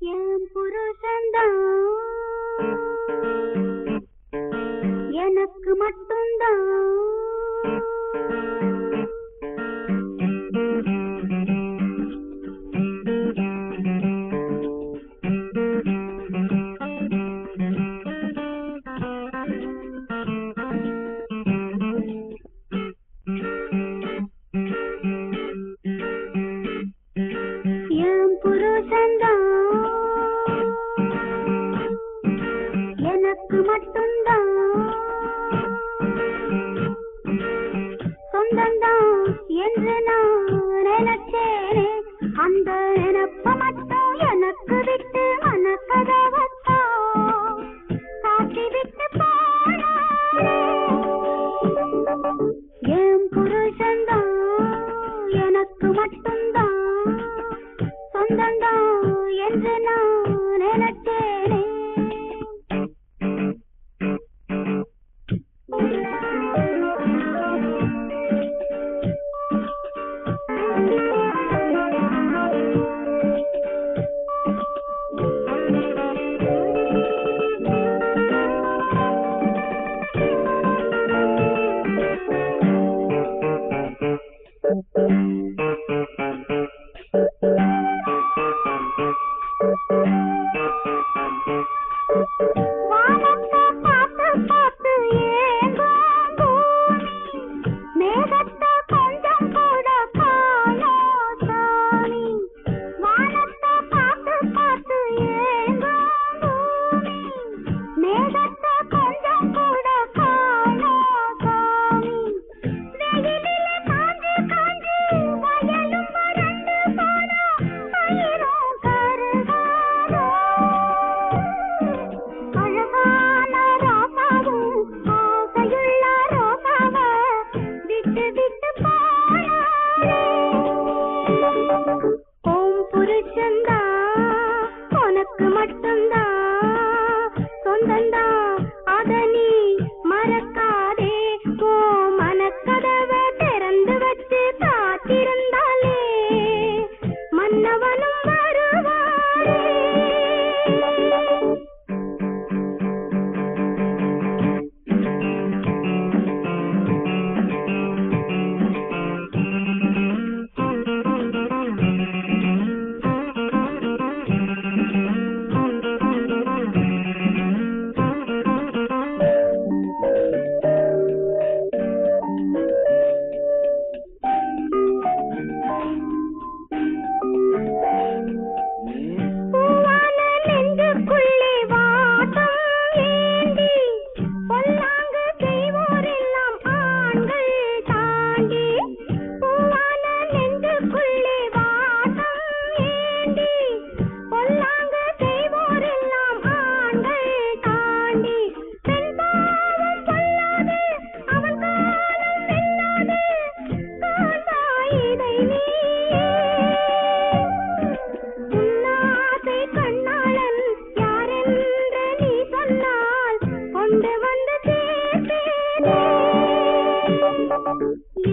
என் புருஷன்தான் எனக்கு மட்டும்தான் என் புருஷன்தான் எனக்கு மட்டும்தான் சொந்தந்தான் என்று நான் நினைச்சேனே அந்த நினப்ப மட்டும் எனக்கு விட்டு மனக்கதவத்தா காட்டி விட்டு போனாரே என் புருஷன்தான் எனக்கு மட்டும்தான் சொந்தந்தான் என்று நான் நினைச்சேனே உனக்கு மட்டும்தான் சொந்தந்தான் அத நீ மறக்காதே ஓ மனக்கதவை திறந்து வச்சு காத்திருந்தாலே மன்னவனும் வருவாரே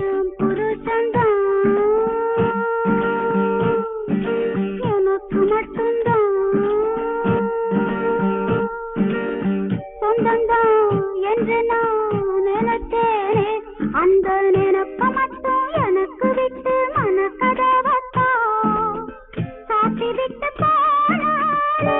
என் புருஷன்தான் எனக்கு மட்டும்தான் சொந்தந்தான் என்று நான் நினைச்சேனே அந்த நினப்ப மட்டும் எனக்கு விட்டு மனக்கதவத்தா சாத்தி விட்டு போனாரே